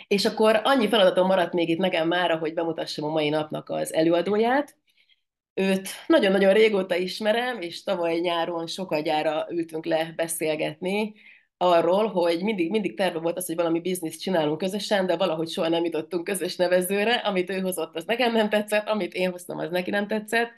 És akkor annyi feladatom maradt még itt nekem mára, hogy bemutassam a mai napnak az előadóját. Őt nagyon-nagyon régóta ismerem, és tavaly nyáron sokagyára ültünk le beszélgetni arról, hogy mindig terve volt az, hogy valami bizniszt csinálunk közösen, de valahogy soha nem jutottunk közös nevezőre. Amit ő hozott, az nekem nem tetszett, amit én hoztam, az neki nem tetszett.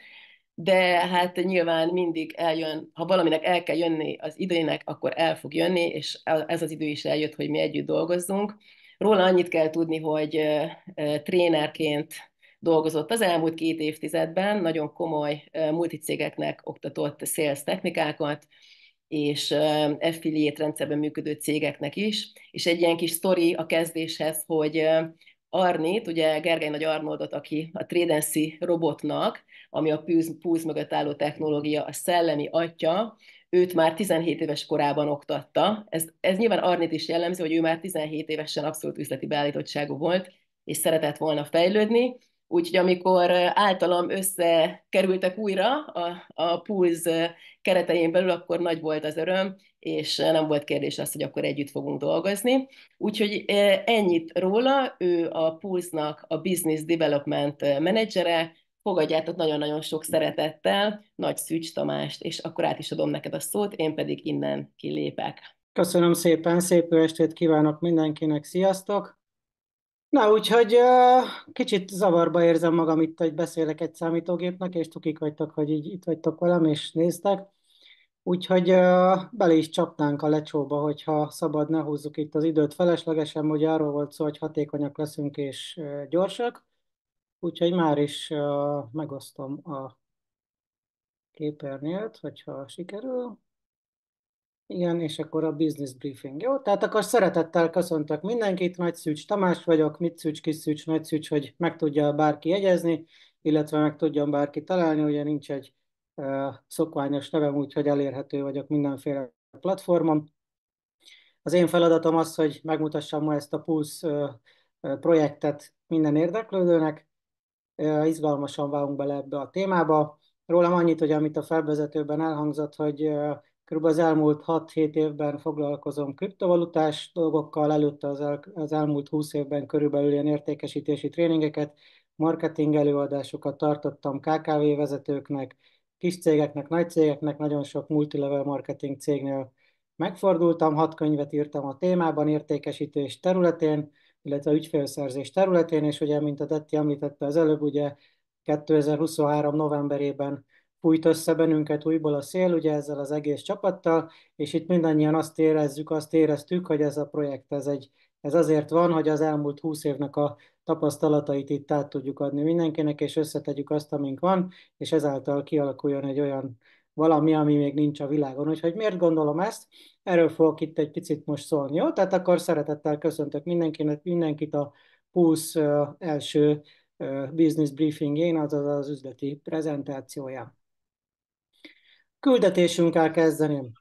De hát nyilván mindig eljön, ha valaminek el kell jönni az idejének, akkor el fog jönni, és ez az idő is eljött, hogy mi együtt dolgozzunk. Róla annyit kell tudni, hogy trénerként dolgozott az elmúlt 2 évtizedben, nagyon komoly multicégeknek oktatott sales technikákat, és affiliate rendszerben működő cégeknek is. És egy ilyen kis sztori a kezdéshez, hogy Arnit, ugye Gergely Nagy Arnoldot, aki a Tradency robotnak, ami a Pulse mögött álló technológia, a szellemi atya, őt már 17 éves korában oktatta. Ez nyilván Arnit is jellemző, hogy ő már 17 évesen abszolút üzleti beállítottságú volt, és szeretett volna fejlődni. Úgyhogy amikor általam összekerültek újra a Pulse keretein belül, akkor nagy volt az öröm, és nem volt kérdés az, hogy akkor együtt fogunk dolgozni. Úgyhogy ennyit róla, ő a Pulse-nak a Business Development menedzsere, fogadjátok nagyon-nagyon sok szeretettel, Nagy Szűcs Tamást, és akkor át is adom neked a szót, én pedig innen kilépek. Köszönöm szépen, szép jó estét kívánok mindenkinek, sziasztok! Na, úgyhogy kicsit zavarba érzem magam itt, hogy beszélek egy számítógépnek, és tukik vagytok, hogy így itt vagytok velem, és néztek. Úgyhogy bele is csapnánk a lecsóba, hogyha szabad, ne húzzuk itt az időt feleslegesen, hogy arról volt szó, hogy hatékonyak leszünk és gyorsak. Úgyhogy már is megosztom a képernyőt, hogyha sikerül. Igen, és akkor a business briefing. Jó, tehát akkor szeretettel köszöntök mindenkit, Nagy Szűcs Tamás vagyok, mit Szűcs, kis Szűcs, Nagy Szűcs, hogy meg tudja bárki jegyezni, illetve meg tudjon bárki találni, ugye nincs egy szokványos nevem, úgyhogy elérhető vagyok mindenféle platformon. Az én feladatom az, hogy megmutassam ma ezt a Pulse projektet minden érdeklődőnek, izgalmasan vágunk bele ebbe a témába. Rólam annyit, hogy amit a felvezetőben elhangzott, hogy kb. Az elmúlt 6-7 évben foglalkozom kriptovalutás dolgokkal, előtte az elmúlt 20 évben körülbelül ilyen értékesítési tréningeket, marketing előadásokat tartottam KKV vezetőknek, kis cégeknek, nagy cégeknek, nagyon sok multilevel marketing cégnél megfordultam, 6 könyvet írtam a témában, értékesítés területén, illetve ügyfélszerzés területén, és ugye, mint a Detti említette az előbb, ugye 2023. novemberében fújt össze bennünket újból a szél, ugye ezzel az egész csapattal, és itt mindannyian azt érezzük, azt éreztük, hogy ez a projekt, ez azért van, hogy az elmúlt 20 évnek a tapasztalatait itt át tudjuk adni mindenkinek, és összetegyük azt, amink van, és ezáltal kialakuljon egy olyan valami, ami még nincs a világon. Úgyhogy miért gondolom ezt? Erről fogok itt egy picit most szólni, jó? Tehát akkor szeretettel köszöntök mindenkit a Pulse első business briefingén, azaz az üzleti prezentációján. Küldetésünkkel kezdeném.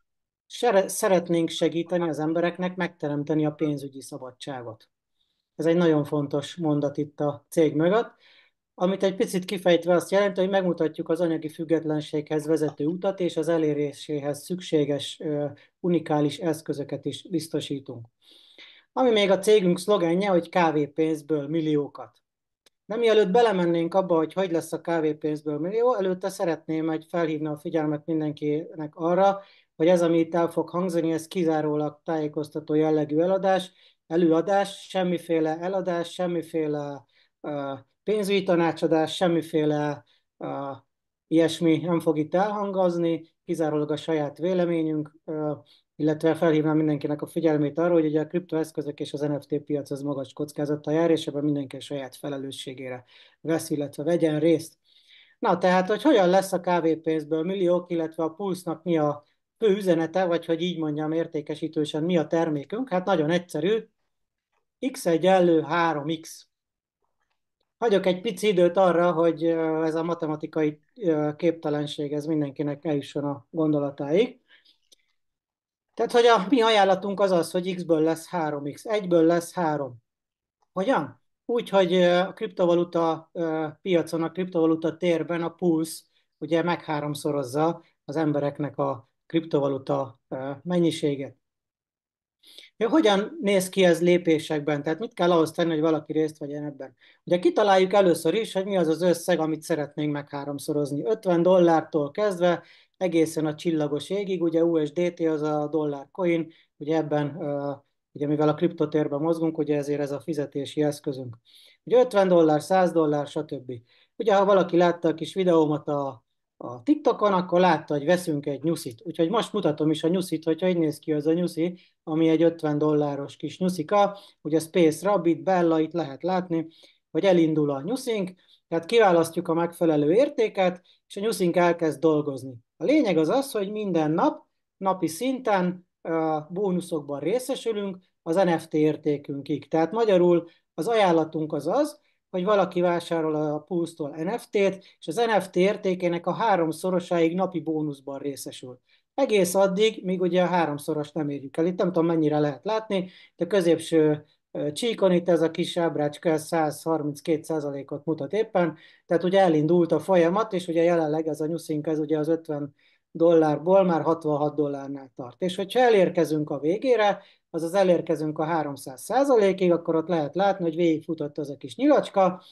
Szeretnénk segíteni az embereknek megteremteni a pénzügyi szabadságot. Ez egy nagyon fontos mondat itt a cég mögött, amit egy picit kifejtve azt jelenti, hogy megmutatjuk az anyagi függetlenséghez vezető utat, és az eléréséhez szükséges unikális eszközöket is biztosítunk. Ami még a cégünk szlogenje, hogy kávépénzből milliókat. De mielőtt belemennénk abba, hogy hogy lesz a kávépénzből millió, előtte szeretném egy felhívni a figyelmet mindenkinek arra, hogy ez, ami itt el fog hangzani, ez kizárólag tájékoztató jellegű előadás, semmiféle eladás, semmiféle pénzügyi tanácsadás, semmiféle ilyesmi nem fog itt elhangozni, kizárólag a saját véleményünk, illetve felhívnám mindenkinek a figyelmét arra, hogy ugye a kriptoeszközök és az NFT piac az magas kockázattal jár, és ebben mindenki a saját felelősségére vesz, illetve vegyen részt. Na, tehát, hogy hogyan lesz a kávépénzből milliók, illetve a Pulsznak mi a fő üzenete, vagy hogy így mondjam értékesítősen, mi a termékünk? Hát nagyon egyszerű, x egyenlő 3x. Hagyok egy pici időt arra, hogy ez a matematikai képtelenség, ez mindenkinek eljusson a gondolatáig. Tehát, hogy a mi ajánlatunk az az, hogy x-ből lesz 3x, 1-ből lesz 3. Hogyan? Úgy, hogy a kriptovaluta piacon, a kriptovaluta térben a Pulse ugye megháromszorozza az embereknek a kriptovaluta mennyiséget. Ja, hogyan néz ki ez lépésekben? Tehát mit kell ahhoz tenni, hogy valaki részt vegyen ebben? Ugye kitaláljuk először is, hogy mi az az összeg, amit szeretnénk megháromszorozni. $50 kezdve egészen a csillagos égig, ugye USDT az a dollár coin, ugye ebben, ugye mivel a kriptotérben mozgunk, ugye ezért ez a fizetési eszközünk. Ugye $50, $100, stb. Ugye ha valaki látta a kis videómat a TikTokon, akkor látta, hogy veszünk egy nyuszit. Úgyhogy most mutatom is a nyuszit, hogyha így néz ki az a nyuszi, ami egy $50 kis nyuszika, ugye Space Rabbit, Bella, itt lehet látni, hogy elindul a nyuszink, tehát kiválasztjuk a megfelelő értéket, és a nyuszink elkezd dolgozni. A lényeg az az, hogy minden nap, napi szinten bónuszokban részesülünk az NFT értékünkig. Tehát magyarul az ajánlatunk az az, hogy valaki vásárol a Pulse-tól NFT-t, és az NFT értékének a háromszorosáig napi bónuszban részesül. Egész addig, míg ugye a háromszoros nem érjük el. Itt nem tudom, mennyire lehet látni, de a középső csíkon itt ez a kis ábrácska 132%-ot mutat éppen, tehát ugye elindult a folyamat, és ugye jelenleg ez a nyuszink, ez ugye az $50 már $66 tart. És hogyha elérkezünk a végére, azaz elérkezünk a 300%-ig, akkor ott lehet látni, hogy végigfutott az a kis nyilacska,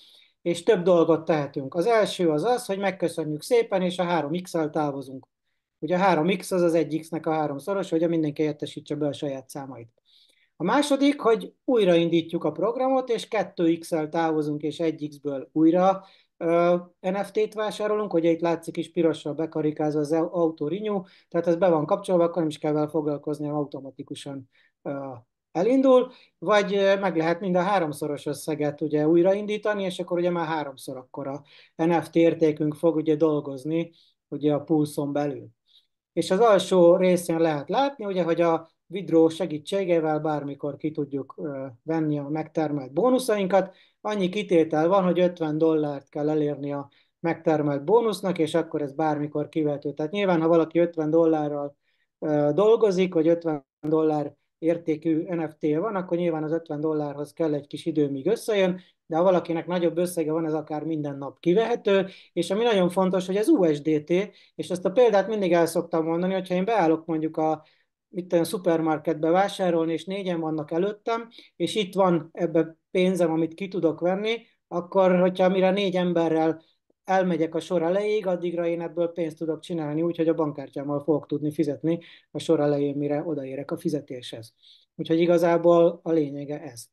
és több dolgot tehetünk. Az első az az, hogy megköszönjük szépen, és a 3x-el távozunk. Ugye a 3x az az 1x-nek a háromszoros, hogy mindenki értesítse be a saját számait. A második, hogy újraindítjuk a programot, és 2x-el távozunk, és 1x-ből újra NFT-t vásárolunk. Ugye itt látszik is pirossal bekarikázva az Auto Renew, tehát ez be van kapcsolva, akkor nem is kell vele foglalkozni, hanem automatikusan elindul, vagy meg lehet mind a háromszoros összeget ugye újraindítani, és akkor ugye már háromszor akkor a NFT értékünk fog ugye dolgozni ugye a pulszon belül. És az alsó részén lehet látni, ugye, hogy a Withdraw segítségével bármikor ki tudjuk venni a megtermelt bónuszainkat. Annyi kitétel van, hogy $50 kell elérni a megtermelt bónusznak, és akkor ez bármikor kivehető. Tehát nyilván, ha valaki $50 dolgozik, vagy $50 értékű NFT van, akkor nyilván az $50 kell egy kis idő, míg összejön, de ha valakinek nagyobb összege van, ez akár minden nap kivehető, és ami nagyon fontos, hogy az USDT, és ezt a példát mindig el szoktam mondani, hogyha én beállok mondjuk a szupermarketbe vásárolni, és négyen vannak előttem, és itt van ebbe pénzem, amit ki tudok venni, akkor, hogyha mire 4 emberrel elmegyek a sor elejéig, addigra én ebből pénzt tudok csinálni, úgyhogy a bankkártyámmal fogok tudni fizetni a sor elején, mire odaérek a fizetéshez. Úgyhogy igazából a lényege ez,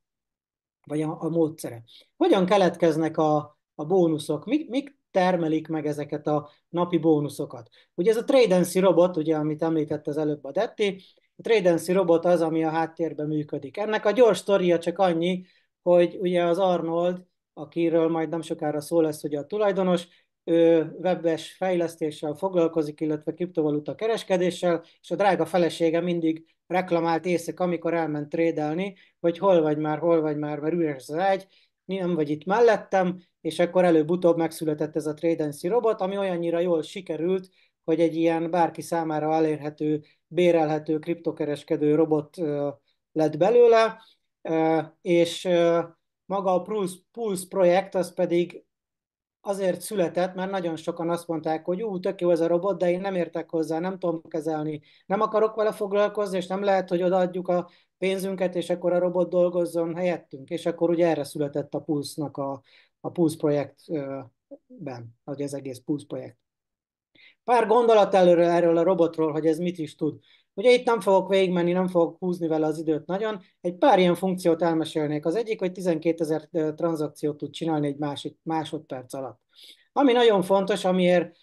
vagy a módszere. Hogyan keletkeznek a bónuszok? Mik termelik meg ezeket a napi bónuszokat? Ugye ez a Tradency robot, ugye, amit említett az előbb a Detti, a Tradency robot az, ami a háttérben működik. Ennek a gyors sztoria csak annyi, hogy ugye az Arnold, akiről majd nem sokára szó lesz, ugye a tulajdonos, ő webes fejlesztéssel foglalkozik, illetve kriptovaluta kereskedéssel, és a drága felesége mindig reklamált éjszaka, amikor elment trédelni, hogy hol vagy már, mert üres az ágy, nem vagy itt mellettem, és akkor előbb-utóbb megszületett ez a Tradency robot, ami olyannyira jól sikerült, hogy egy ilyen bárki számára elérhető, bérelhető kriptokereskedő robot lett belőle, és maga a Pulse projekt az pedig azért született, mert nagyon sokan azt mondták, hogy tök jó ez a robot, de én nem értek hozzá, nem tudom kezelni, nem akarok vele foglalkozni, és nem lehet, hogy odaadjuk a pénzünket, és akkor a robot dolgozzon helyettünk. És akkor ugye erre született a Pulse-nak a Pulse projektben, vagy az egész Pulse projekt. Pár gondolat előre erről a robotról, hogy ez mit is tud. Ugye itt nem fogok végigmenni, nem fogok húzni vele az időt nagyon. Egy pár ilyen funkciót elmesélnék. Az egyik, hogy 12 000 tranzakciót tud csinálni egy másodperc alatt. Ami nagyon fontos, amiért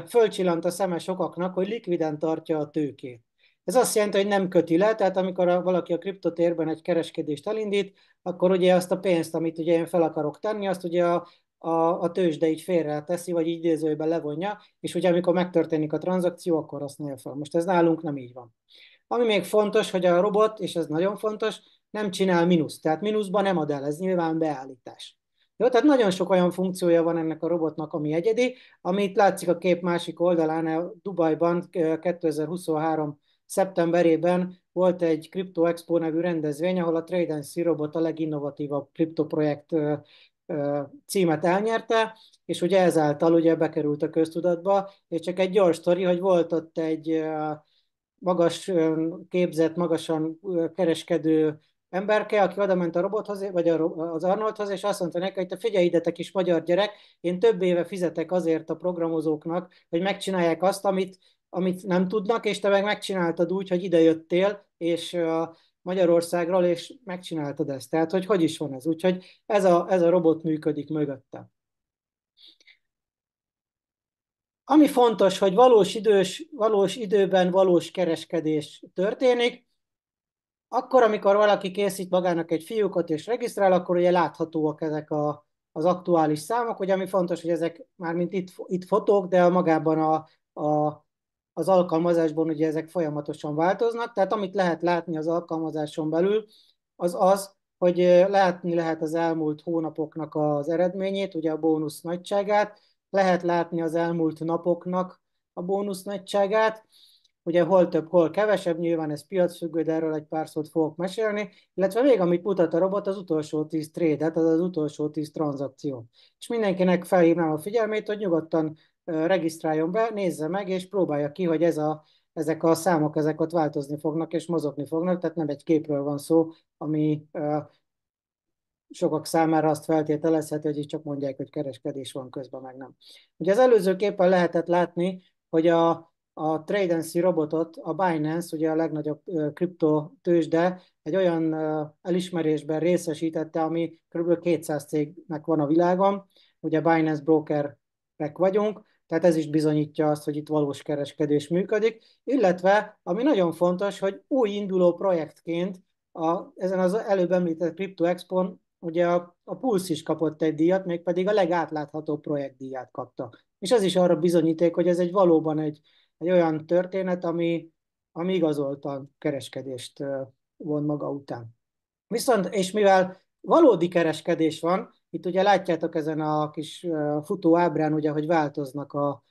fölcsillant a szeme sokaknak, hogy likviden tartja a tőkét. Ez azt jelenti, hogy nem köti le, tehát amikor valaki a kriptotérben egy kereskedést elindít, akkor ugye azt a pénzt, amit ugye én fel akarok tenni, azt ugye a tőzsde így félre teszi, vagy idézőjelben levonja, és ugye amikor megtörténik a tranzakció, akkor használja fel. Most ez nálunk nem így van. Ami még fontos, hogy a robot, és ez nagyon fontos, nem csinál mínusz, tehát mínuszban nem ad el, ez nyilván beállítás. Jó, tehát nagyon sok olyan funkciója van ennek a robotnak, ami egyedi, amit látszik a kép másik oldalán, a Dubajban 2023 szeptemberében volt egy Crypto Expo nevű rendezvény, ahol a Tradency robot a leginnovatívabb kriptoprojekt címet elnyerte, és ugye ezáltal ugye bekerült a köztudatba, és csak egy gyors sztori, hogy volt ott egy magas képzett, magasan kereskedő emberke, aki oda ment a robothoz, vagy az Arnoldhoz, és azt mondta neki, hogy te figyelj ide, te kis magyar gyerek, én több éve fizetek azért a programozóknak, hogy megcsinálják azt, amit nem tudnak, és te meg megcsináltad úgy, hogy ide jöttél, és Magyarországról, és megcsináltad ezt. Tehát, hogy is van ez? Úgyhogy ez a robot működik mögötte. Ami fontos, hogy valós időben valós kereskedés történik. Akkor, amikor valaki készít magának egy fiókot és regisztrál, akkor ugye láthatóak ezek az aktuális számok, ugye ami fontos, hogy ezek már mint itt fotók, de magában az alkalmazásban ugye ezek folyamatosan változnak, tehát amit lehet látni az alkalmazáson belül, az, hogy látni lehet az elmúlt hónapoknak az eredményét, ugye a bónusz nagyságát, lehet látni az elmúlt napoknak a bónusz nagyságát, ugye hol több, hol kevesebb, nyilván ez piacfüggő, de erről egy pár szót fogok mesélni, illetve még amit mutat a robot, az utolsó 10 trade-et, az utolsó 10 tranzakció. És mindenkinek felhívnám a figyelmét, hogy nyugodtan regisztráljon be, nézze meg, és próbálja ki, hogy ezek a számok, ezek ott változni fognak, és mozogni fognak, tehát nem egy képről van szó, ami sokak számára azt feltételezheti, hogy itt csak mondják, hogy kereskedés van közben, meg nem. Ugye az előző képen lehetett látni, hogy a Tradency robotot a Binance, ugye a legnagyobb kriptotőzsde, egy olyan elismerésben részesítette, ami kb. 200 cégnek van a világon, ugye Binance brokerek vagyunk, tehát ez is bizonyítja azt, hogy itt valós kereskedés működik, illetve, ami nagyon fontos, hogy új induló projektként ezen az előbb említett Crypto Expo-n ugye a Pulse is kapott egy díjat, mégpedig a legátláthatóbb projektdíját kapta. És ez is arra bizonyíték, hogy ez valóban egy olyan történet, ami igazoltan kereskedést von maga után. Viszont, és mivel valódi kereskedés van, itt ugye látjátok ezen a kis futó ábrán, ugye, hogy változnak a,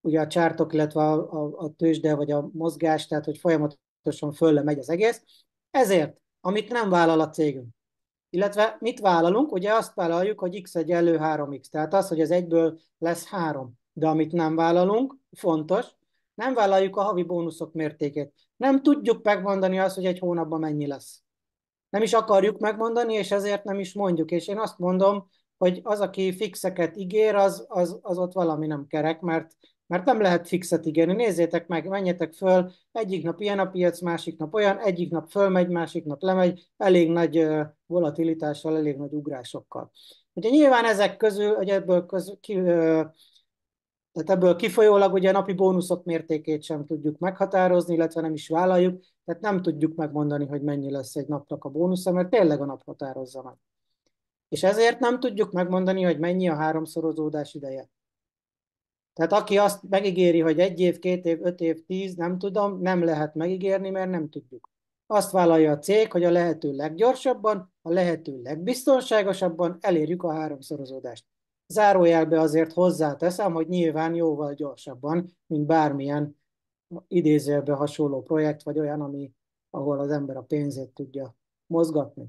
ugye a csártok, illetve a tőzsde, vagy a mozgás, tehát hogy folyamatosan fölle megy az egész. Ezért, amit nem vállal a cégünk, illetve mit vállalunk? Ugye azt vállaljuk, hogy x egyenlő 3x, tehát az, hogy az egyből lesz 3. De amit nem vállalunk, fontos, nem vállaljuk a havi bónuszok mértékét. Nem tudjuk megmondani azt, hogy egy hónapban mennyi lesz. Nem is akarjuk megmondani, és ezért nem is mondjuk. És én azt mondom, hogy az, aki fixeket ígér, az ott valami nem kerek, mert nem lehet fixet ígérni. Nézzétek meg, menjetek föl, egyik nap ilyen a piac, másik nap olyan, egyik nap fölmegy, másik nap lemegy, elég nagy volatilitással, elég nagy ugrásokkal. Ugye nyilván ezek közül, hogy tehát ebből kifolyólag ugye a napi bónuszok mértékét sem tudjuk meghatározni, illetve nem is vállaljuk, tehát nem tudjuk megmondani, hogy mennyi lesz egy napnak a bónusza, mert tényleg a nap határozza meg. És ezért nem tudjuk megmondani, hogy mennyi a háromszorozódás ideje. Tehát aki azt megígéri, hogy 1 év, 2 év, 5 év, 10, nem tudom, nem lehet megígérni, mert nem tudjuk. Azt vállalja a cég, hogy a lehető leggyorsabban, a lehető legbiztonságosabban elérjük a háromszorozódást. Zárójelbe azért hozzáteszem, hogy nyilván jóval gyorsabban, mint bármilyen idézőjelbe hasonló projekt, vagy olyan, ahol az ember a pénzét tudja mozgatni.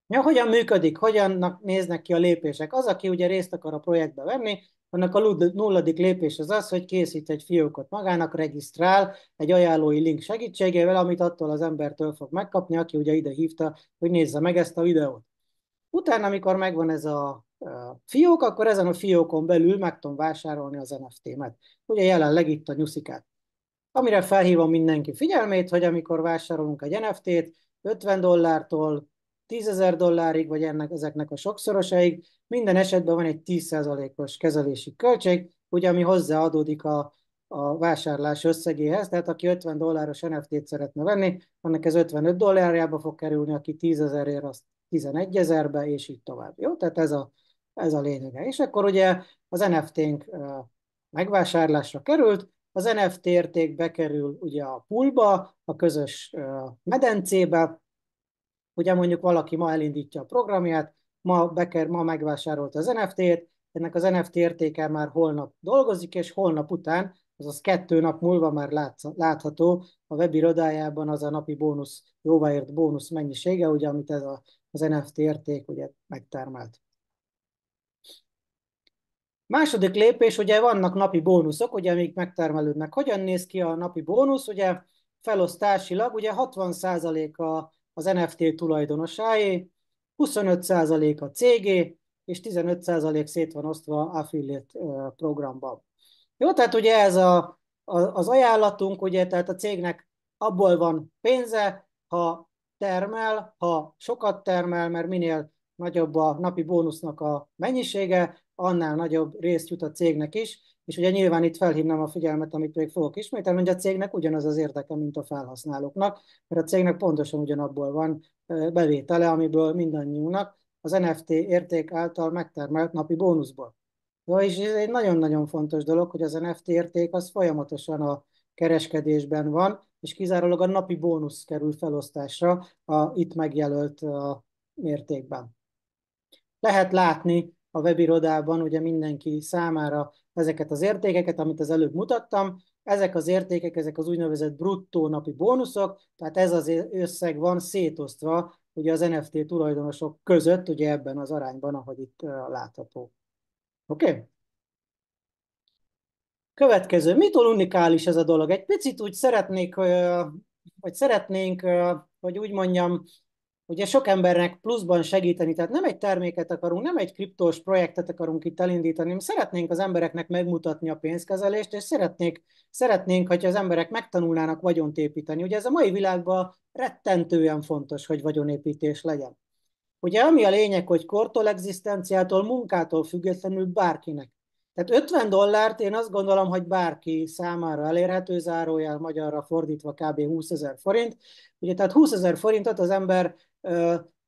Ja, hogyan működik, hogyan néznek ki a lépések? Az, aki ugye részt akar a projektbe venni, annak a nulladik lépés az, hogy készít egy fiókot magának, regisztrál egy ajánlói link segítségével, amit attól az embertől fog megkapni, aki ugye ide hívta, hogy nézze meg ezt a videót. Utána, amikor megvan ez a fiók, akkor ezen a fiókon belül meg tudom vásárolni az NFT-met. Ugye jelenleg itt a nyuszikát. Amire felhívom mindenki figyelmét, hogy amikor vásárolunk egy NFT-t, $50-tól $10,000 vagy ezeknek a sokszorosaig, minden esetben van egy 10%-os kezelési költség, ugye, ami hozzáadódik a vásárlás összegéhez, tehát aki $50 NFT-t szeretne venni, annak ez $55 fog kerülni, aki 10,000-ért, az 11,000-be, és így tovább. Jó, tehát ez a lényege. És akkor ugye az NFT-nk megvásárlásra került, az NFT érték bekerül ugye a poolba, a közös medencébe, ugye mondjuk valaki ma elindítja a programját, ma megvásárolt az NFT-t, ennek az NFT értéke már holnap dolgozik, és holnap után, azaz 2 nap múlva már látható a webirodájában az a napi bónusz, jóváért bónusz mennyisége, ugye, amit az NFT érték ugye megtermelt. Második lépés, ugye vannak napi bónuszok, ugye amik megtermelődnek. Hogyan néz ki a napi bónusz? Ugye felosztásilag, ugye 60%-a az NFT tulajdonosáé, 25% a cégé, és 15% szét van osztva affiliate programban. Jó, tehát ugye ez az ajánlatunk, ugye, tehát a cégnek abból van pénze, ha termel, ha sokat termel, mert minél nagyobb a napi bónusznak a mennyisége, annál nagyobb részt jut a cégnek is, és ugye nyilván itt felhívnám a figyelmet, amit még fogok ismételni, hogy a cégnek ugyanaz az érdeke, mint a felhasználóknak, mert a cégnek pontosan ugyanabból van bevétele, amiből mindannyiunknak az NFT érték által megtermelt napi bónuszból. Ja, és ez egy nagyon-nagyon fontos dolog, hogy az NFT érték az folyamatosan a kereskedésben van, és kizárólag a napi bónusz kerül felosztásra a itt megjelölt mértékben. Lehet látni a webirodában ugye mindenki számára ezeket az értékeket, amit az előbb mutattam. Ezek az értékek, ezek az úgynevezett bruttó napi bónuszok, tehát ez az összeg van szétosztva ugye az NFT tulajdonosok között, ugye ebben az arányban, ahogy itt látható. Oké? Okay? Következő, mitől unikális ez a dolog? Egy picit úgy szeretnék, vagy szeretnénk, hogy úgy mondjam, ugye sok embernek pluszban segíteni, tehát nem egy terméket akarunk, nem egy kriptós projektet akarunk itt elindítani, hanem szeretnénk az embereknek megmutatni a pénzkezelést, és szeretnénk, hogy az emberek megtanulnának vagyont építeni. Ugye ez a mai világban rettentően fontos, hogy vagyonépítés legyen. Ugye ami a lényeg, hogy kortól, egzisztenciától, munkától függetlenül bárkinek. Tehát $50 én azt gondolom, hogy bárki számára elérhető, zárójel magyarra fordítva kb. 20 000 forint. Ugye tehát 20 000 forintot az ember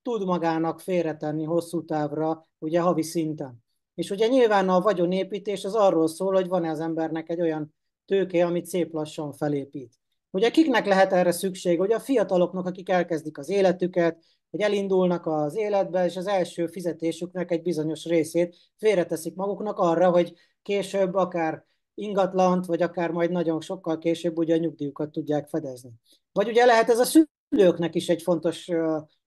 tud magának félretenni hosszú távra, ugye havi szinten. És ugye nyilván a vagyonépítés az arról szól, hogy van-e az embernek egy olyan tőke, amit szép lassan felépít. Ugye kiknek lehet erre szükség? Ugye a fiataloknak, akik elkezdik az életüket, hogy elindulnak az életbe, és az első fizetésüknek egy bizonyos részét félreteszik maguknak arra, hogy később akár ingatlant, vagy akár majd nagyon sokkal később ugye a nyugdíjukat tudják fedezni. Vagy ugye lehet ez a szülőknek is egy fontos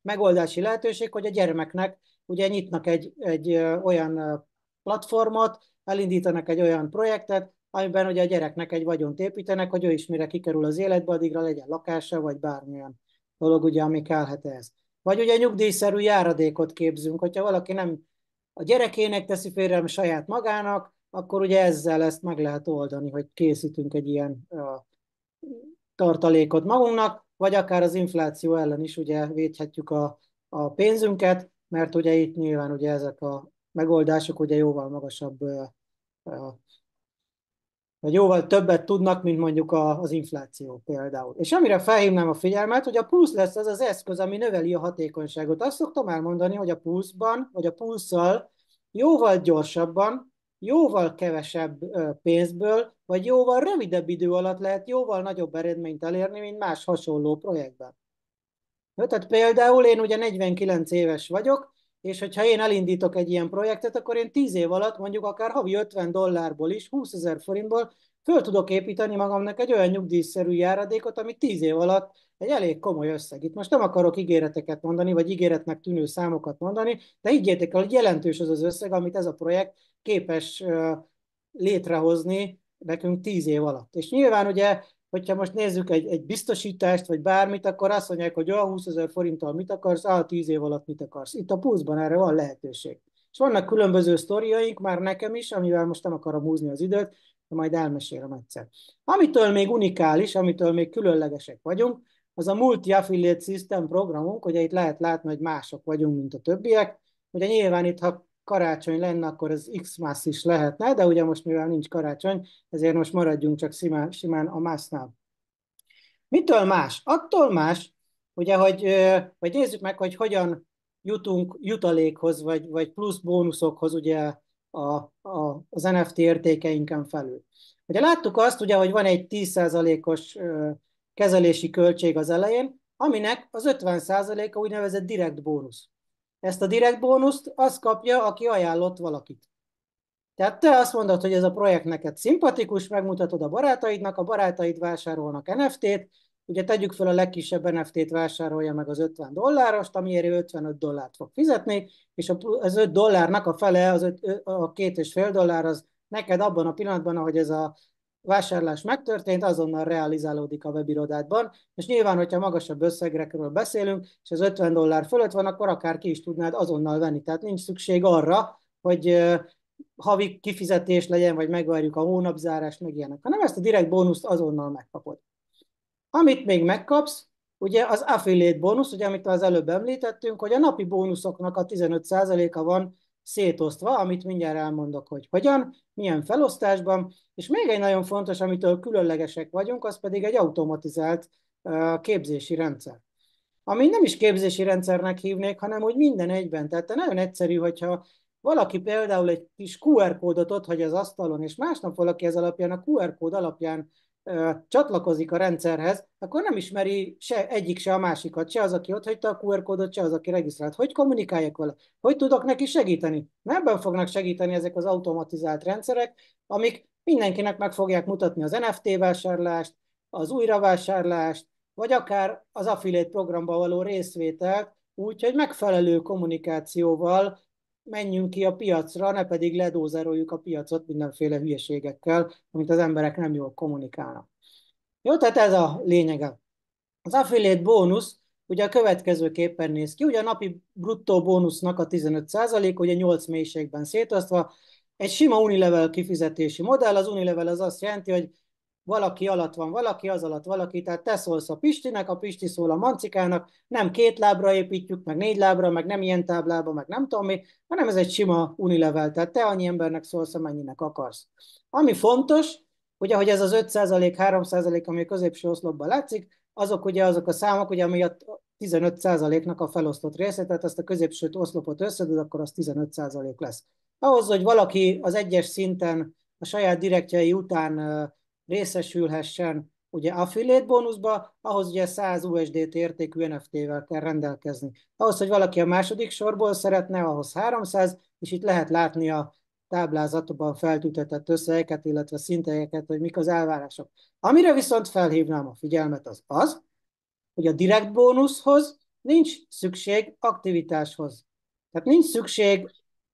megoldási lehetőség, hogy a gyermeknek ugye nyitnak egy olyan platformot, elindítanak egy olyan projektet, amiben ugye a gyereknek egy vagyont építenek, hogy ő is mire kikerül az életbe, addigra legyen lakása, vagy bármilyen dolog, ugye, ami kellhet ez. Vagy ugye nyugdíjszerű járadékot képzünk, hogyha valaki nem a gyerekének teszi félre, hanem saját magának, akkor ugye ezzel ezt meg lehet oldani, hogy készítünk egy ilyen tartalékot magunknak, vagy akár az infláció ellen is ugye védhetjük a pénzünket, mert ugye itt nyilván ugye ezek a megoldások ugye jóval magasabb vagy jóval többet tudnak, mint mondjuk az infláció például. És amire felhívnám a figyelmet, hogy a plusz lesz az az eszköz, ami növeli a hatékonyságot. Azt szoktam elmondani, hogy a pluszban, vagy a plusszal jóval gyorsabban, jóval kevesebb pénzből, vagy jóval rövidebb idő alatt lehet jóval nagyobb eredményt elérni, mint más hasonló projektben. Jó, tehát például én ugye 49 éves vagyok, és hogyha én elindítok egy ilyen projektet, akkor én 10 év alatt mondjuk akár havi $50 is, 20 000 forintból föl tudok építeni magamnak egy olyan nyugdíjszerű járadékot, ami 10 év alatt egy elég komoly összeg. Itt most nem akarok ígéreteket mondani, vagy ígéretnek tűnő számokat mondani, de higgyétek el, hogy jelentős az az összeg, amit ez a projekt képes létrehozni nekünk 10 év alatt. És nyilván ugye hogyha most nézzük egy biztosítást, vagy bármit, akkor azt mondják, hogy 20 000 forinttal mit akarsz, 10 év alatt mit akarsz. Itt a Pulszban erre van lehetőség. És vannak különböző sztoriaink, már nekem is, amivel most nem akarom húzni az időt, de majd elmesélem egyszer. Amitől még unikális, amitől még különlegesek vagyunk, az a Multi-Affiliate System programunk, ugye itt lehet látni, hogy mások vagyunk, mint a többiek. Ugye nyilván itt, ha karácsony lenne, akkor az X-Mass is lehetne, de ugye most mivel nincs karácsony, ezért most maradjunk csak simán a másznál. Mitől más? Attól más, ugye, hogy nézzük meg, hogy hogyan jutunk jutalékhoz, vagy plusz bónuszokhoz ugye az NFT értékeinken felül. Ugye láttuk azt, ugye, hogy van egy 10%-os kezelési költség az elején, aminek az 50%-a úgynevezett direkt bónusz. Ezt a direkt bónuszt az kapja, aki ajánlott valakit. Tehát te azt mondod, hogy ez a projekt neked szimpatikus, megmutatod a barátaidnak, a barátaid vásárolnak NFT-t, ugye tegyük fel a legkisebb NFT-t vásárolja meg az $50, amiért ő $55 fog fizetni, és az $5-nak a fele, a $2,5 az neked abban a pillanatban, ahogy ez a vásárlás megtörtént, azonnal realizálódik a webirodádban, és nyilván, hogyha magasabb összegekről beszélünk, és az $50 fölött van, akkor akár ki is tudnád azonnal venni. Tehát nincs szükség arra, hogy havi kifizetés legyen, vagy megvárjuk a hónapzárást, meg ilyenek, hanem ezt a direkt bónuszt azonnal megkapod. Amit még megkapsz, ugye az affiliate bónusz, ugye amit az előbb említettünk, hogy a napi bónuszoknak a 15%-a van szétosztva, amit mindjárt elmondok, hogy hogyan, milyen felosztásban, és még egy nagyon fontos, amitől különlegesek vagyunk, az pedig egy automatizált képzési rendszer. Ami nem is képzési rendszernek hívnék, hanem hogy minden egyben. Tehát nagyon egyszerű, hogyha valaki például egy kis QR kódot ott hagy az asztalon, és másnap valaki ez alapján, a QR kód alapján csatlakozik a rendszerhez, akkor nem ismeri se egyik, se a másikat, se az, aki ott hagyta a QR kódot, se az, aki regisztrált. Hogy kommunikáljak vele? Hogy tudok neki segíteni? Ebben fognak segíteni ezek az automatizált rendszerek, amik mindenkinek meg fogják mutatni az NFT vásárlást, az újravásárlást, vagy akár az affiliate programban való részvételt, úgyhogy megfelelő kommunikációval menjünk ki a piacra, ne pedig ledózeroljuk a piacot mindenféle hülyeségekkel, amit az emberek nem jól kommunikálnak. Jó, tehát ez a lényege. Az affiliate bónusz ugye a következőképpen néz ki, ugye a napi bruttó bónusznak a 15%, ugye 8 mélységben szétosztva, egy sima unilevel kifizetési modell, az unilevel az azt jelenti, hogy valaki alatt van valaki, az alatt valaki, tehát te szólsz a Pistinek, a Pisti szól a Mancikának, nem 2 lábra építjük, meg 4 lábra, meg nem ilyen táblába, meg nem tudom mi, hanem ez egy sima unilevel, tehát te annyi embernek szólsz, amennyinek akarsz. Ami fontos, ugye, hogy ez az 5%, 3%, ami a középső oszlopban látszik, azok ugye azok a számok, ugye, ami a 15%-nak a felosztott része, tehát ezt a középső oszlopot összedod, akkor az 15% lesz. Ahhoz, hogy valaki az egyes szinten a saját direktjei után részesülhessen ugye affiliate bónuszba, ahhoz ugye 100 USDT értékű NFT-vel kell rendelkezni. Ahhoz, hogy valaki a második sorból szeretne, ahhoz 300, és itt lehet látni a táblázatban feltüntetett összegeket, illetve szinteket, hogy mik az elvárások. Amire viszont felhívnám a figyelmet az az, hogy a direkt bónuszhoz nincs szükség aktivitáshoz. Tehát nincs szükség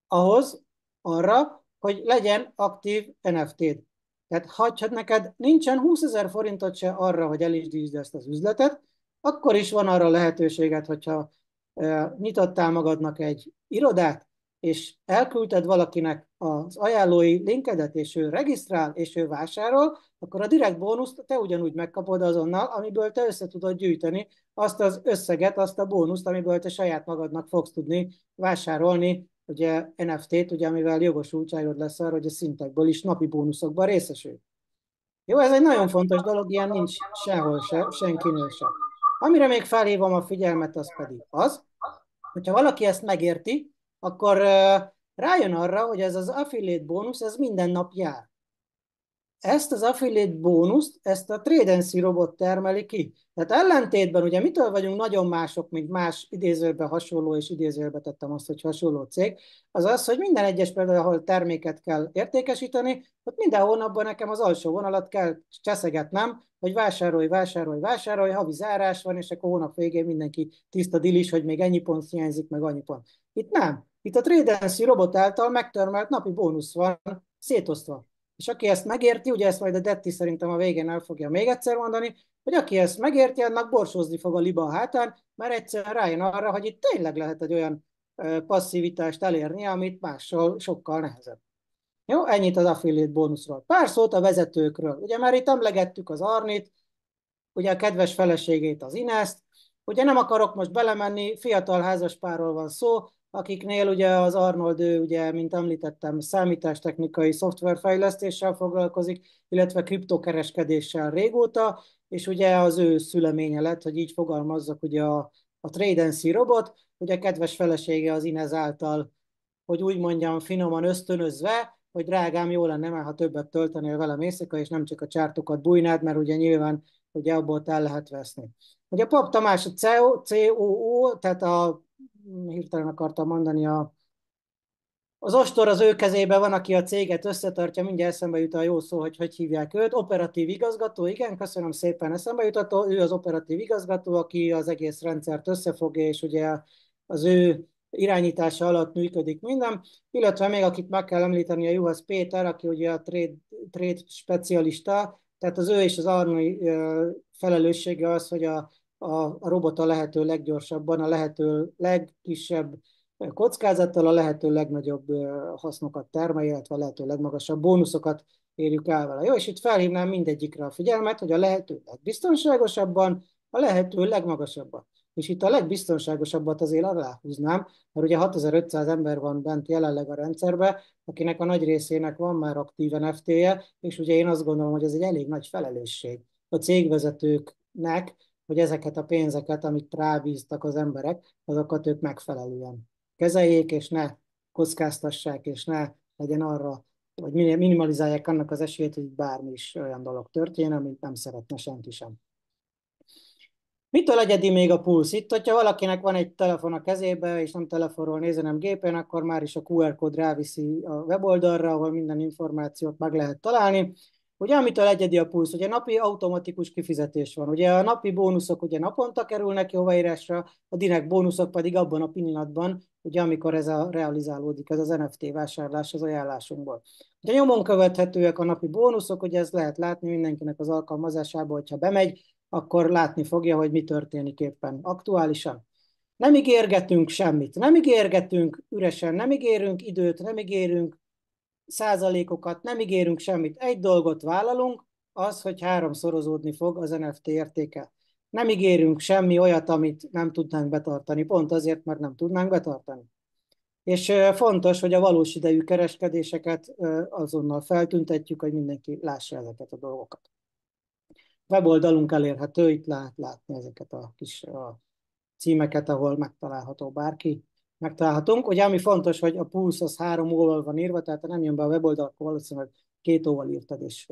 ahhoz, arra, hogy legyen aktív NFT-d. Tehát ha neked nincsen 20 000 forintot se arra, hogy elindítsd ezt az üzletet, akkor is van arra lehetőséged, hogyha nyitottál magadnak egy irodát, és elküldted valakinek az ajánlói linkedet, és ő regisztrál, és ő vásárol, akkor a direkt bónuszt te ugyanúgy megkapod azonnal, amiből te össze tudod gyűjteni azt az összeget, azt a bónuszt, amiből te saját magadnak fogsz tudni vásárolni, ugye NFT-t, ugye, amivel jogosultságod lesz arra, hogy a szintekből is napi bónuszokban részesül. Jó, ez egy nagyon fontos dolog, ilyen nincs sehol se, senkinél se. Amire még felhívom a figyelmet, az pedig az, hogyha valaki ezt megérti, akkor rájön arra, hogy ez az affiliate bónusz, ez minden nap jár. Ezt az affiliate bónuszt, ezt a Tradency robot termeli ki. Tehát ellentétben, ugye mitől vagyunk nagyon mások, mint más idézőben hasonló, és idézőben tettem azt, hogy hasonló cég, az az, hogy minden egyes például, ahol terméket kell értékesíteni, ott minden hónapban nekem az alsó vonalat kell cseszegetnem, hogy vásárolj, vásárolj, vásárolj, havi zárás van, és akkor hónap végén mindenki tiszta dilis, hogy még ennyi pont hiányzik, meg annyi pont. Itt nem. Itt a Tradency robot által megtermelt napi bónusz van szétosztva. És aki ezt megérti, ugye ezt majd a Detti szerintem a végén el fogja még egyszer mondani, hogy aki ezt megérti, annak borsózni fog a liba a hátán, mert egyszerűen rájön arra, hogy itt tényleg lehet egy olyan passzivitást elérni, amit mással sokkal nehezebb. Jó, ennyit az affiliate bónuszról. Pár szót a vezetőkről. Ugye már itt emlegettük az Arnit, ugye a kedves feleségét, az Ineszt. Ugye nem akarok most belemenni, fiatal házaspárról van szó, akiknél ugye az Arnold, ő ugye, mint említettem, számítástechnikai szoftverfejlesztéssel foglalkozik, illetve kriptokereskedéssel régóta, és ugye az ő szüleménye lett, hogy így fogalmazzak, ugye a Tradency robot, ugye kedves felesége az Inez által, hogy úgy mondjam, finoman ösztönözve, hogy drágám, jó lenne már, ha többet töltenél velem éjszaka, és nem csak a csártokat bújnád, mert ugye nyilván ugye abból el lehet veszni. Ugye Pap Tamás a COO, tehát hirtelen akartam mondani Az ostor az ő kezében van, aki a céget összetartja, mindjárt eszembe jut a jó szó, hogy hívják őt. Operatív igazgató, igen, köszönöm szépen, eszembe jutató. Ő az operatív igazgató, aki az egész rendszert összefogja, és ugye az ő irányítása alatt működik minden. Illetve még, akit meg kell említeni, a Juhasz Péter, aki ugye a trade specialista, tehát az ő és az Arnói felelőssége az, hogy a robot a lehető leggyorsabban, a lehető legkisebb kockázattal a lehető legnagyobb hasznokat termel, illetve a lehető legmagasabb bónuszokat érjük el vele. Jó, és itt felhívnám mindegyikre a figyelmet, hogy a lehető legbiztonságosabban, a lehető legmagasabban. És itt a legbiztonságosabbat azért aláhúznám, mert ugye 6500 ember van bent jelenleg a rendszerben, akinek a nagy részének van már aktív NFT-je, és ugye én azt gondolom, hogy ez egy elég nagy felelősség a cégvezetőknek, hogy ezeket a pénzeket, amit rábíztak az emberek, azokat ők megfelelően kezeljék, és ne kockáztassák, és ne legyen arra, vagy minimalizálják annak az esélyt, hogy bármi is olyan dolog történjen, amit nem szeretne senki sem. Mitől egyedi még a pulsz? Itt, hogyha valakinek van egy telefon a kezébe, és nem telefonról néz, hanem gépen, akkor már is a QR kód ráviszi a weboldalra, ahol minden információt meg lehet találni. Ugye, amitől egyedi a pulsz? Ugye napi automatikus kifizetés van. Ugye a napi bónuszok ugye naponta kerülnek jóváírásra, a direkt bónuszok pedig abban a pillanatban, ugye amikor ez realizálódik, ez az NFT vásárlás az ajánlásunkból. Ugye nyomon követhetőek a napi bónuszok, ugye ezt lehet látni mindenkinek az alkalmazásában, hogyha bemegy, akkor látni fogja, hogy mi történik éppen aktuálisan. Nem ígérgetünk semmit, nem ígérgetünk üresen, nem ígérünk időt, nem ígérünk százalékokat, nem ígérünk semmit. Egy dolgot vállalunk, az, hogy háromszorozódni fog az NFT értéke. Nem ígérünk semmi olyat, amit nem tudnánk betartani, pont azért, mert nem tudnánk betartani. És fontos, hogy a valós idejű kereskedéseket azonnal feltüntetjük, hogy mindenki lássa ezeket a dolgokat. Weboldalunk elérhető, itt lehet látni ezeket a kis címeket, ahol megtalálható bárki. Megtalálhatunk. Ugye ami fontos, hogy a Pulse az 3 óval van írva, tehát ha nem jön be a weboldal, akkor valószínűleg 2 óval írtad, és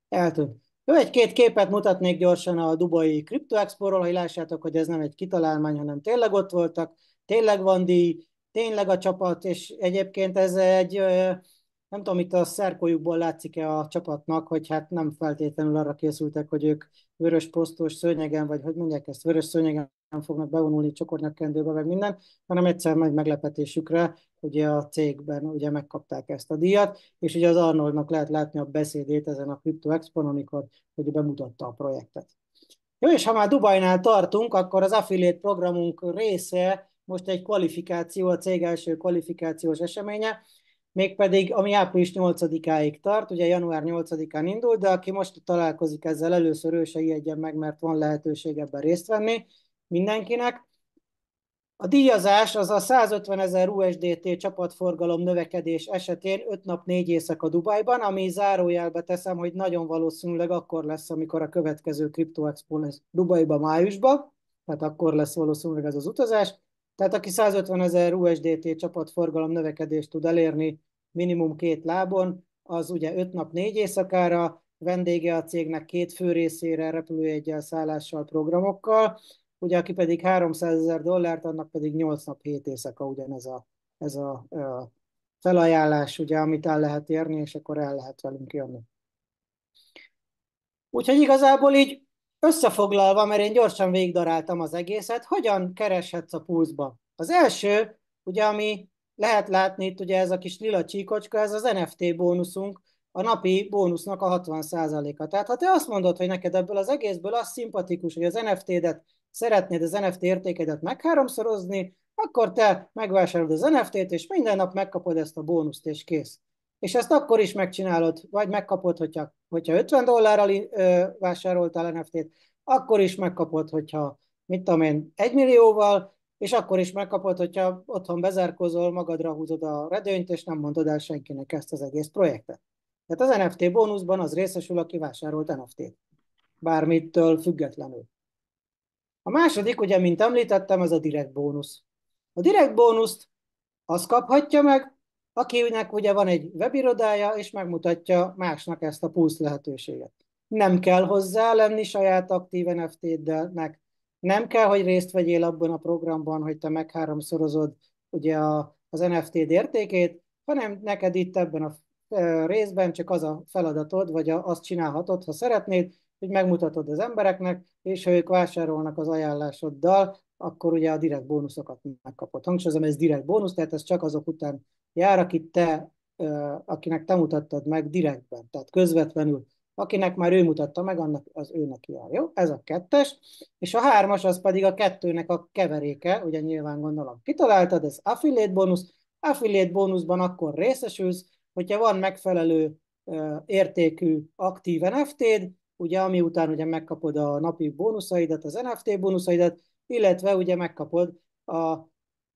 eltűnt. Jó, egy-két képet mutatnék gyorsan a Dubai Crypto Expo-ról, hogy lássátok, hogy ez nem egy kitalálmány, hanem tényleg ott voltak, tényleg van díj, tényleg a csapat, és egyébként ez egy nem tudom, itt a szerkójukból látszik-e a csapatnak, hogy hát nem feltétlenül arra készültek, hogy ők vörös posztos szőnyegen, vagy hogy mondják ezt, vörös szőnyegen fognak bevonulni csokornyakkendőbe, meg minden, hanem egyszer nagy meglepetésükre ugye a cégben ugye megkapták ezt a díjat, és ugye az Arnoldnak lehet látni a beszédét ezen a Crypto Expo-n, amikor ugye bemutatta a projektet. Jó, és ha már Dubajnál tartunk, akkor az affiliate programunk része most egy kvalifikáció, a cég első kvalifikációs eseménye, mégpedig ami április 8-áig tart, ugye január 8-án indul, de aki most találkozik ezzel először, ő se ijedjen meg, mert van lehetőség ebben részt venni mindenkinek. A díjazás az a 150 000 USDT csapatforgalom növekedés esetén 5 nap 4 éjszaka Dubajban, ami zárójelbe teszem, hogy nagyon valószínűleg akkor lesz, amikor a következő Crypto Expo lesz Dubajba májusban, tehát akkor lesz valószínűleg ez az utazás. Tehát aki 150 000 USDT csapatforgalom növekedést tud elérni minimum 2 lábon, az ugye 5 nap 4 éjszakára, vendége a cégnek 2 fő részére, repülőjeggyel, szállással, programokkal, ugye aki pedig 300 000 dollárt, annak pedig 8 nap 7 éjszaka ugyanez a felajánlás, ugye, amit el lehet érni, és akkor el lehet velünk jönni. Úgyhogy igazából így összefoglalva, mert én gyorsan végigdaráltam az egészet, hogyan kereshetsz a Pulse-ba? Az első, ugye, ami lehet látni itt, ugye ez a kis lila csíkocska, ez az NFT bónuszunk, a napi bónusznak a 60%-a. Tehát ha te azt mondod, hogy neked ebből az egészből az szimpatikus, hogy az NFT-det szeretnéd az NFT értékedet megháromszorozni, akkor te megvásárolod az NFT-t, és minden nap megkapod ezt a bónuszt, és kész. És ezt akkor is megcsinálod, vagy megkapod, hogyha 50 dollárral vásároltál NFT-t, akkor is megkapod, hogyha, mit tudom én, 1 millióval, és akkor is megkapod, hogyha otthon bezárkozol, magadra húzod a redőnyt, és nem mondod el senkinek ezt az egész projektet. Tehát az NFT bónuszban az részesül, aki vásárolt NFT-t. Bármitől függetlenül. A második, ugye, mint említettem, ez a direkt bónusz. A direkt bónuszt az kaphatja meg, akinek ugye van egy webirodája, és megmutatja másnak ezt a Pulse lehetőséget. Nem kell hozzá lenni saját aktív NFT-nek, nem kell, hogy részt vegyél abban a programban, hogy te megháromszorozod ugye az NFT-d értékét, hanem neked itt ebben a részben csak az a feladatod, vagy azt csinálhatod, ha szeretnéd, hogy megmutatod az embereknek, és ha ők vásárolnak az ajánlásoddal, akkor ugye a direkt bónuszokat megkapod. Hangsúlyozom, ez direkt bónusz, tehát ez csak azok után jár, akinek te mutattad meg direktben, tehát közvetlenül. Akinek már ő mutatta meg, annak az őnek jár. Jó? Ez a kettes. És a hármas az pedig a kettőnek a keveréke, ugye nyilván gondolom kitaláltad, ez affiliate bónusz. Affiliate bónuszban akkor részesülsz, hogyha van megfelelő értékű aktív NFT-d, ugye ami után ugye megkapod a napi bónuszaidat, az NFT bónuszaidat, illetve ugye megkapod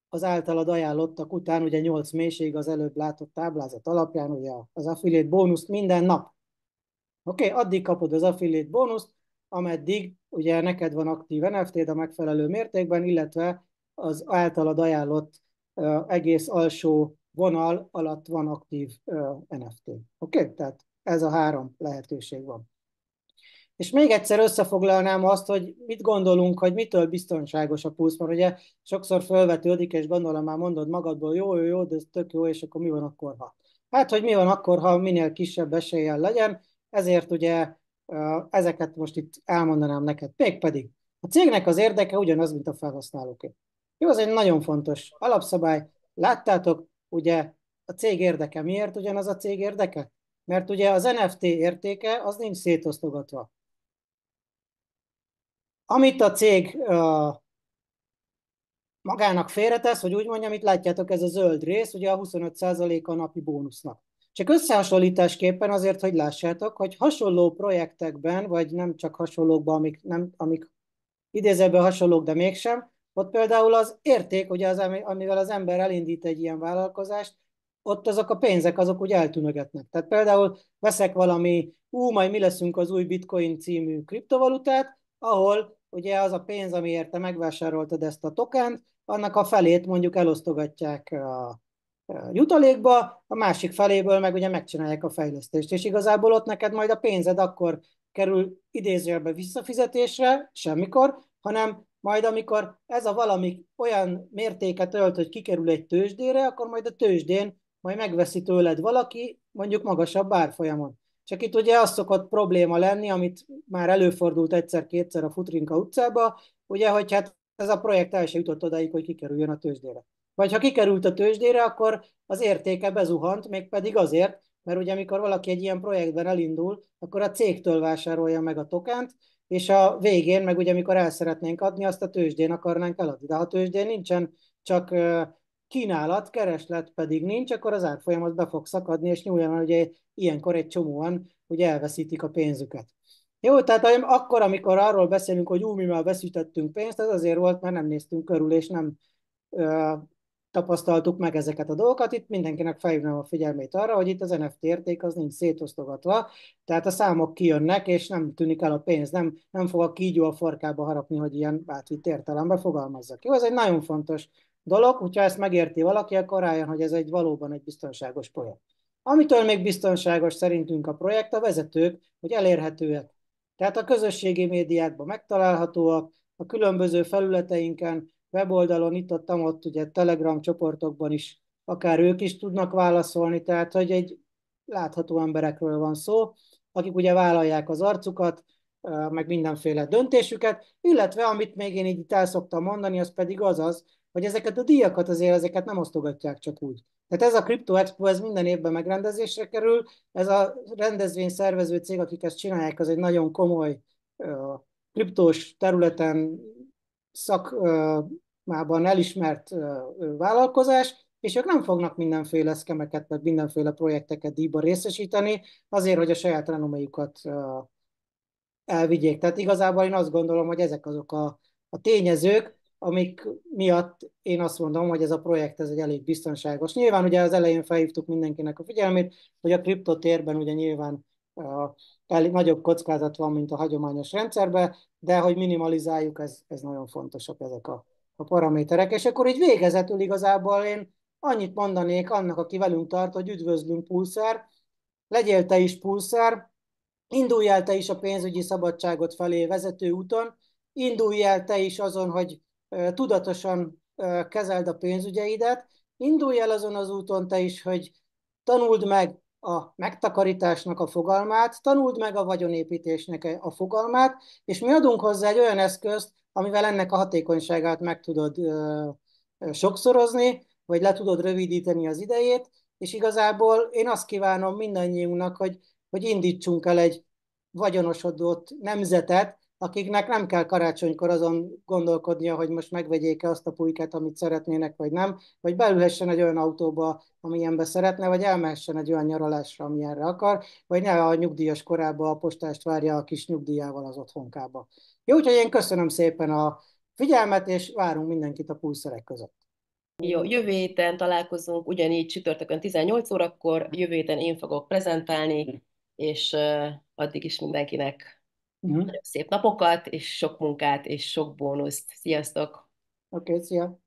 az általad ajánlottak után, ugye 8 mélység az előbb látott táblázat alapján, ugye az affiliate bónuszt minden nap. Oké, addig kapod az affiliate bónuszt, ameddig ugye neked van aktív NFT-d a megfelelő mértékben, illetve az általad ajánlott egész alsó vonal alatt van aktív NFT. Oké, tehát ez a három lehetőség van. És még egyszer összefoglalnám azt, hogy mit gondolunk, hogy mitől biztonságos a pulsz, mert ugye sokszor felvetődik, és gondolom már mondod magadból, jó, jó, jó, de ez tök jó, és akkor mi van akkor, ha? Hát, hogy mi van akkor, ha minél kisebb eséllyel legyen, ezért ugye ezeket most itt elmondanám neked. Mégpedig a cégnek az érdeke ugyanaz, mint a felhasználóké. Jó, ez egy nagyon fontos alapszabály. Láttátok, ugye a cég érdeke miért ugyanaz a cég érdeke? Mert ugye az NFT értéke az nincs szétosztogatva. Amit a cég magának félretesz, hogy úgy mondjam, itt látjátok, ez a zöld rész, ugye a 25% a napi bónusznak. Csak összehasonlításképpen azért, hogy lássátok, hogy hasonló projektekben, vagy nem csak hasonlókban, amik idézőben hasonlók, de mégsem, ott például az érték, ugye amivel az ember elindít egy ilyen vállalkozást, ott azok a pénzek, azok úgy eltűnögetnek. Tehát például veszek valami, majd mi leszünk az új Bitcoin című kriptovalutát, ahol ugye az a pénz, amiért te megvásároltad ezt a tokent, annak a felét mondjuk elosztogatják a jutalékba, a másik feléből meg ugye megcsinálják a fejlesztést, és igazából ott neked majd a pénzed akkor kerül idézőjelbe visszafizetésre, semmikor, hanem majd amikor ez a valami olyan mértéket ölt, hogy kikerül egy tőzsdére, akkor majd a tőzsdén majd megveszi tőled valaki, mondjuk magasabb árfolyamon. Csak itt ugye az szokott probléma lenni, amit már előfordult egyszer-kétszer a Futrinka utcába, ugye, hogy hát ez a projekt el se jutott odáig, hogy kikerüljön a tőzsdére. Vagy ha kikerült a tőzsdére, akkor az értéke bezuhant, mégpedig azért, mert ugye amikor valaki egy ilyen projektben elindul, akkor a cégtől vásárolja meg a tokent, és a végén, meg ugye amikor el szeretnénk adni, azt a tőzsdén akarnánk eladni. De ha a tőzsdén nincsen csak kínálat, kereslet pedig nincs, akkor az árfolyam az be fog szakadni, és nyúljan, ugye ilyenkor egy csomóan ugye elveszítik a pénzüket. Jó, tehát akkor, amikor arról beszélünk, hogy mi már veszítettünk pénzt, ez azért volt, mert nem néztünk körül, és nem tapasztaltuk meg ezeket a dolgokat. Itt mindenkinek felhívnám a figyelmét arra, hogy itt az NFT érték az nincs szétosztogatva, tehát a számok kijönnek, és nem tűnik el a pénz, nem fog a kígyó a farkába harapni, hogy ilyen átvitt értelemben fogalmazzak. Jó, ez egy nagyon fontos dolog, hogyha ezt megérti valaki, akkor rájön, hogy ez valóban egy biztonságos projekt. Amitől még biztonságos szerintünk a projekt, a vezetők, hogy elérhetőek. Tehát a közösségi médiákban megtalálhatóak, a különböző felületeinken, weboldalon, itt ott, ugye Telegram csoportokban is, akár ők is tudnak válaszolni, tehát hogy egy látható emberekről van szó, akik ugye vállalják az arcukat, meg mindenféle döntésüket, illetve amit még én így itt el szoktam mondani, az pedig az, hogy ezeket a díjakat azért ezeket nem osztogatják csak úgy. Tehát ez a Crypto Expo, ez minden évben megrendezésre kerül, ez a rendezvény szervező cég, akik ezt csinálják, az egy nagyon komoly kriptós területen szakmában elismert vállalkozás, és ők nem fognak mindenféle szkemeket, meg mindenféle projekteket díjba részesíteni, azért, hogy a saját renoméjukat elvigyék. Tehát igazából én azt gondolom, hogy ezek azok a tényezők, amik miatt én azt mondom, hogy ez a projekt ez egy elég biztonságos. Nyilván ugye az elején felhívtuk mindenkinek a figyelmét, hogy a kriptotérben ugye nyilván nagyobb kockázat van, mint a hagyományos rendszerben, de hogy minimalizáljuk, ez nagyon fontosak ezek a paraméterek. És akkor így végezetül igazából én annyit mondanék annak, aki velünk tart, hogy üdvözlünk Pulsar, legyél te is Pulsar, indulj el te is a pénzügyi szabadságot felé vezető úton, indulj el te is azon, hogy tudatosan kezeld a pénzügyeidet, indulj el azon az úton te is, hogy tanuld meg a megtakarításnak a fogalmát, tanuld meg a vagyonépítésnek a fogalmát, és mi adunk hozzá egy olyan eszközt, amivel ennek a hatékonyságát meg tudod sokszorozni, vagy le tudod rövidíteni az idejét, és igazából én azt kívánom mindannyiunknak, hogy indítsunk el egy vagyonosodott nemzetet, akiknek nem kell karácsonykor azon gondolkodnia, hogy most megvegyék-e azt a pulykát, amit szeretnének, vagy nem, vagy beülhessen egy olyan autóba, amilyenbe szeretne, vagy elmehessen egy olyan nyaralásra, amilyenre akar, vagy ne a nyugdíjas korában a postást várja a kis nyugdíjával az otthonkába. Jó, úgyhogy én köszönöm szépen a figyelmet, és várunk mindenkit a pulszerek között. Jó, jövő héten találkozunk, ugyanígy csütörtökön 18 órakor, jövő héten én fogok prezentálni, és addig is mindenkinek Uh-huh. nagyon szép napokat, és sok munkát, és sok bónuszt. Sziasztok! Oké, szia!